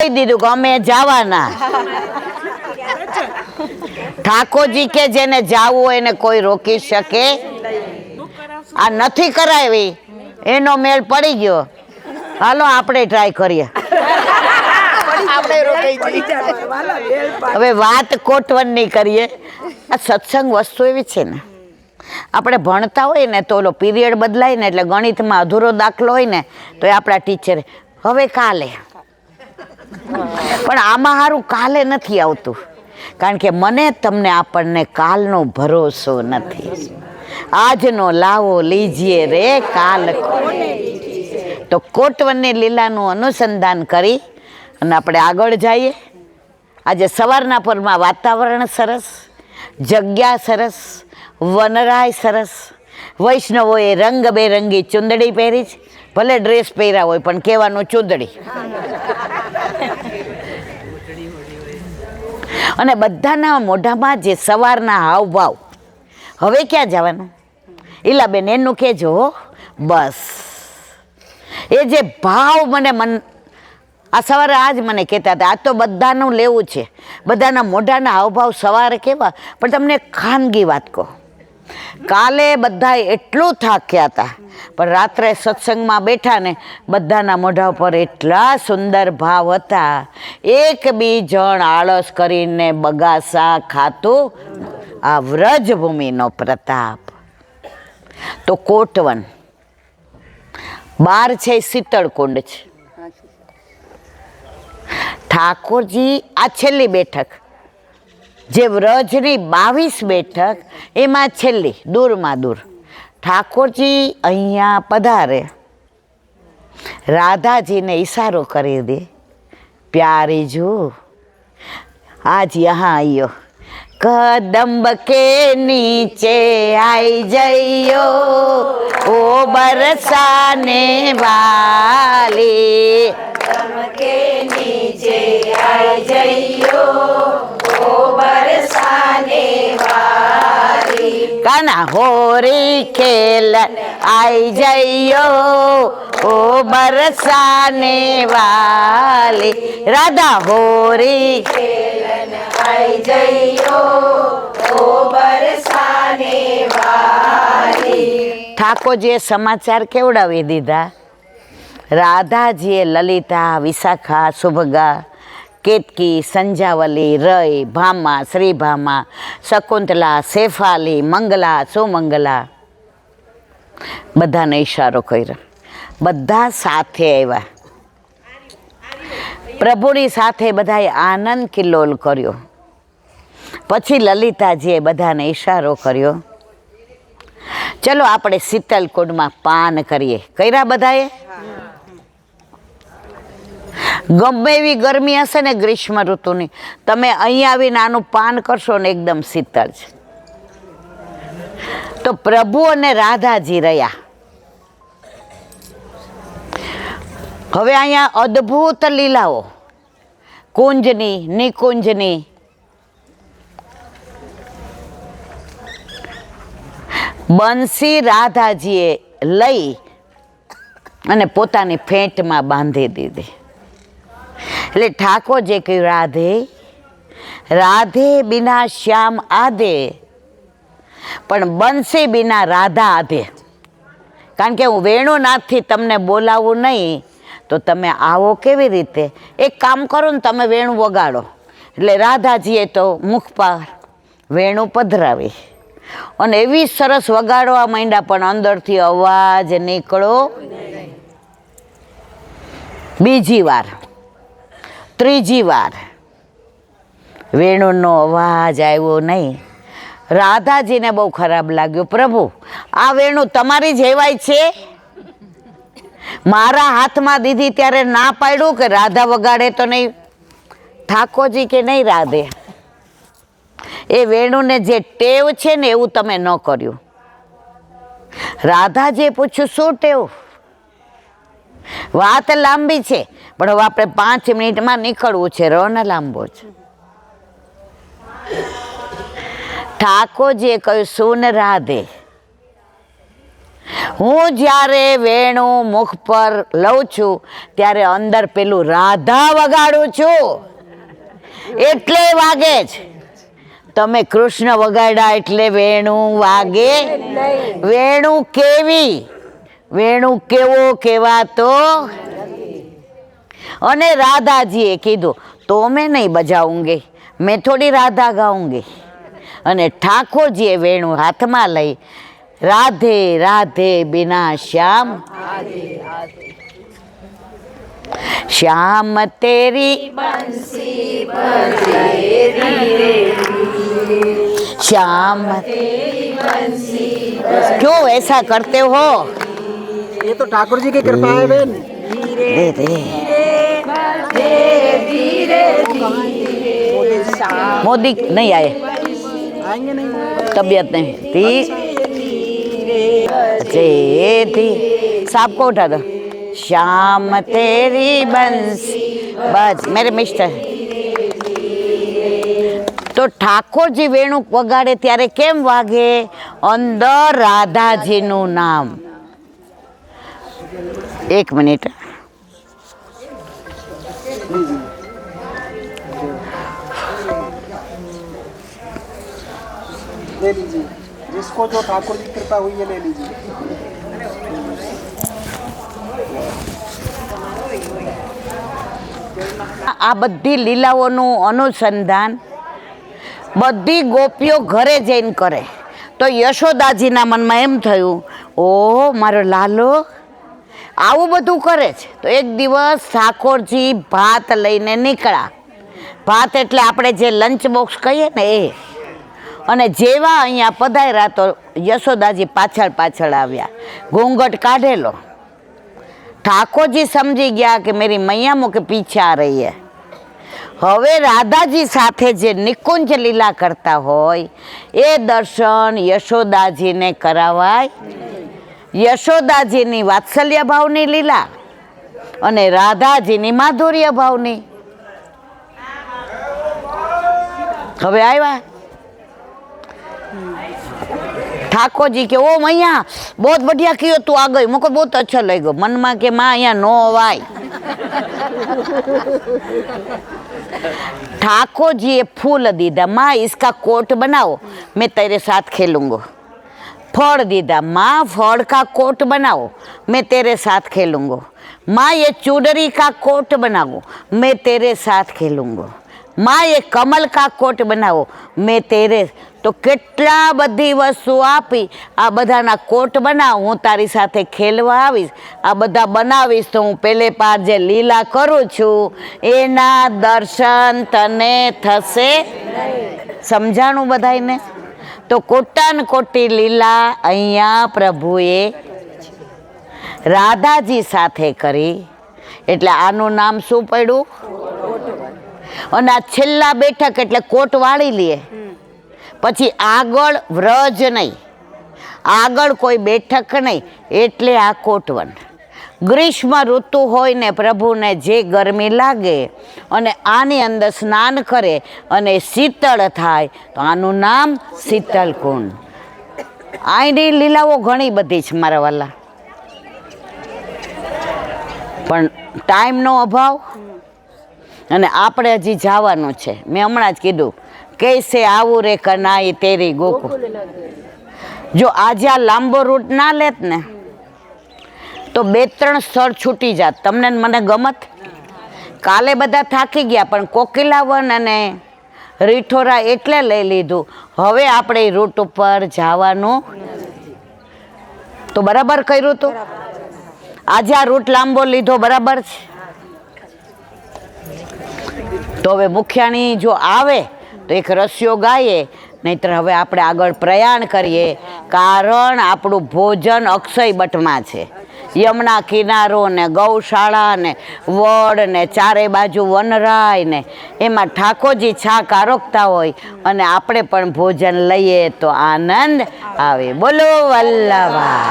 કહી દીધું કે અમે જવાના. ઠાકોરજી કે જેને જાવું હોય એને કોઈ રોકી શકે. આ નથી કરાવી એનો મેળ પડી ગયો. હાલો આપણે ટ્રાય કરીએ. હવે વાત કોટવનની કરીએ. આ સત્સંગ વસ્તુ એવી છે ને, આપણે ભણતા હોય ને તો ઓલો પીરિયડ બદલાય ને એટલે ગણિતમાં અધૂરો દાખલો હોય ને તો એ આપણા ટીચર હવે કાલે, પણ આમાં સારું કાલે નથી આવતું, કારણ કે મને તમને આપણને કાલનો ભરોસો નથી. આજનો લાવો લીજીએ રે કાલ. તો કોટવનની લીલાનું અનુસંધાન કરી અને આપણે આગળ જઈએ. આજે સવારના પરમાં વાતાવરણ સરસ, જગ્યા સરસ, વનરાય સરસ. વૈષ્ણવોએ રંગબેરંગી ચુંદડી પહેરી છે, ભલે ડ્રેસ પહેર્યા હોય પણ કહેવાનું ચુંદડી. અને બધાના મોઢામાં જે સવારના હાવભાવ. હવે ક્યાં જવાનું ઈલાબેન એનું કહેજો. બસ એ જે ભાવ મન આ સવારે આજ મને કહેતા હતા, આ તો બધાનું લેવું છે, બધાના મોઢાના હાવભાવ સવારે કેવા. પણ તમને ખાનગી વાત કહો, કાલે બધા એટલું થાક્યા હતા પણ રાત્રે સત્સંગમાં બેઠા ને બધાના મોઢા પર એટલા સુંદર ભાવ હતા. એક બી જણ આળસ કરીને બગાસા ખાતું. આ વ્રજભૂમિનો પ્રતાપ. તો કોટવન બાર છે, શીતળકુંડ છે. ઠાકોરજી આ છેલ્લી બેઠક, જે વ્રજની 22 બેઠક એમાં છેલ્લી દૂરમાં દૂર ઠાકોરજી અહીંયા પધારે. રાધાજીને ઈશારો કરી દે, પ્યારી જો આજ યહાં આયો, कदम्ब के नीचे आई जइयो ओ बरसाने वाली, कदम्ब के नीचे आई जइयो ओ बरसाने वाली, काना होरी खेलन आई जइयो ओ बरसाने वाली, राधा होरी खेलन आई जइयो ओ बरसाने वाली. ઠાકોરજીએ સમાચાર કેવડાવી દીધા. રાધાજીએ લલિતા, વિશાખા, સુભગા, કેતકી, સંજાવલી, રય, ભામા, શ્રીભામા, શકુંતલા, શેફાલી, મંગલા, સુમંગલા બધાને ઈશારો કર્યો. બધા સાથે આવ્યા. પ્રભુની સાથે બધાએ આનંદ કિલ્લોલ કર્યો. પછી લલિતાજીએ બધાને ઈશારો કર્યો, ચલો આપણે શીતલકુંડમાં પાન કરીએ. કર્યા બધાએ? ગમે એવી ગરમી હશે ને ગ્રીષ્મ ઋતુની, તમે અહીંયા આવીને આનું પાન કરશો ને એકદમ શીતળ છે. તો પ્રભુ અને રાધાજી રહ્યા. હવે અહીંયા અદ્ભુત લીલાઓ કુંજની, નિકુંજની. બંસી રાધાજીએ લઈ અને પોતાની ફેંટમાં બાંધી દીધી. એટલે ઠાકોરજી કહ્યું, રાધે રાધે બિના શ્યામ આધે, પણ બંસી બિના રાધા આધે. કારણ કે હું વેણુનાથથી તમને બોલાવું નહીં તો તમે આવો કેવી રીતે? એક કામ કરો ને, તમે વેણું વગાડો. એટલે રાધાજીએ તો મુખ પર વેણું પધરાવી અને એવી સરસ વગાડવા માંડ્યા, પણ અંદરથી અવાજ નીકળો. બીજી વાર, ત્રીજી વાર વેણુનો અવાજ આવ્યો નહીં. રાધાજીને બહુ ખરાબ લાગ્યું, પ્રભુ આ વેણું તમારી જેવાય છે? મારા હાથમાં દીધી ત્યારે ના પાડ્યું કે રાધા વગાડે તો નહીં? ઠાકોરજી કે નહીં રાધે, એ વેણુને જે ટેવ છે ને એવું તમે ન કર્યું. રાધાજીએ પૂછ્યું, શું ટેવ? વાત લાંબી છે પણ હવે આપણે 5 મિનિટમાં નીકળવું છે, રન લાંબો છે. ઠાકોરજીએ કહ્યું, સુન રાધે, હું જ્યારે વેણુ મુખ પર લઉં છું ત્યારે અંદર પેલું રાધા વગાડું છું એટલે વાગે છે. તમે કૃષ્ણ વગાડ્યા એટલે વેણુ વાગે? વેણુ કેવી? વેણુ કેવો કહેવાતો? અને રાધાજીએ કીધું તો મેં નહીં બજાઉંગી, મેં થોડી રાધા ગાઉંગી. અને ઠાકોરજીએ વેણુ હાથમાં લઈ રાધે રાધે બિના શ્યામ, શ્યામ તેરી श्याम क्यों ऐसा करते हो? ये तो ठाकुर जी की कृपा है बहन। मोदी नहीं आए, आएंगे नहीं, तबीयत नहीं थी। थी सांप को उठा दो। श्याम तेरी बंसी, बस मेरे मिस्टर. તો ઠાકોરજી વેણુ વગાડે ત્યારે કેમ વાગે? અંદર રાધાજીનું નામ. એક મિનિટ. ले लीजिए, जिसको जो ठाकुर की कृपा हुई है ले लीजिए। આ બધી લીલાઓનું અનુસંધાન બધી ગોપીઓ ઘરે જઈને કરે. તો યશોદાજીના મનમાં એમ થયું, ઓહો મારો લાલો આવું બધું કરે છે. તો એક દિવસ ઠાકોરજી ભાત લઈને નીકળ્યા. ભાત એટલે આપણે જે લંચ બોક્સ કહીએ ને એ. અને જેવા અહીંયા પધાર્યા તો યશોદાજી પાછળ પાછળ આવ્યા, ઘૂંઘટ કાઢેલો. ઠાકોરજી સમજી ગયા કે મેરી મૈયા મુકે પીછે આ રહી હે. હવે રાધાજી સાથે જે નિકુંજ લીલા કરતા હોય એ દર્શન યશોદાજીને કરાવાય. યશોદાજીની વાત્સલ્ય ભાવની લીલા અને રાધાજીની માધુર્ય ભાવની. હવે આવ્યા ठाकुर जी के ओ मैया बहुत बढ़िया कियो तू आ गई, मुझको बहुत अच्छा लगे. मन में के माँ यहाँ नो अवाय. ठाकुर जी ये फूल दीदा, माँ इसका कोट बनाओ मैं तेरे साथ खेलूंगा. फल दीदा, माँ फल का कोट बनाओ मैं तेरे साथ खेलूंगा. माँ ये चूड़री का कोट बनाओ मैं तेरे साथ खेलूंगा. माँ ये कमल का कोट बनाओ मैं तेरे. तो કેટલા બધી વસ્તુ આપી, આ બધાના કોટ બનાવ, હું તારી સાથે ખેલવા આવીશ. આ બધા બનાવીશ તો હું પેલે પાર જે લીલા કરું છું એના દર્શન તને થશે. સમજાણું બધાને? તો કોટાન કોટી લીલા અહીંયા પ્રભુએ રાધાજી સાથે કરી એટલે આનું નામ શું પડ્યું? અને આ છેલ્લા બેઠક એટલે કોટ વાળી લે. પછી આગળ વ્રજ નહીં, આગળ કોઈ બેઠક નહીં, એટલે આ કોટવન. ગ્રીષ્મ ઋતુ હોય ને પ્રભુને જે ગરમી લાગે અને આની અંદર સ્નાન કરે અને શીતળ થાય તો આનું નામ શીતળ કુંડ. આની લીલાઓ ઘણી બધી છે મારા વાલા, પણ ટાઈમનો અભાવ અને આપણે હજી જવાનું છે. મેં હમણાં જ કીધું कैसे आवू रे कनाई तेरी गोकुल. जो आज आ लांबो रूट ना लेत ने तो 2-3 स्थળ छूटी जात. तमने मने गमत. काले बधा थाकी गया पण कोकिलावन अने રીઠોરા એટલે લઈ લીધું. હવે આપણે રૂટ ઉપર જવાનું તો બરાબર કર્યું હતું. આજે આ રૂટ લાંબો લીધો બરાબર છે. તો હવે મુખ્યાણી જો આવે તો એક રસ્યો ગાઈએ, નહીતર હવે આપણે આગળ પ્રયાણ કરીએ. કારણ આપણું ભોજન અક્ષય બટમાં છે. યમુના કિનારો ને ગૌશાળા ને વડ ને ચારે બાજુ વનરાય ને એમાં ઠાકોરજી છાક આરોગતા હોય અને આપણે પણ ભોજન લઈએ તો આનંદ આવે. બોલો વલ્લભા.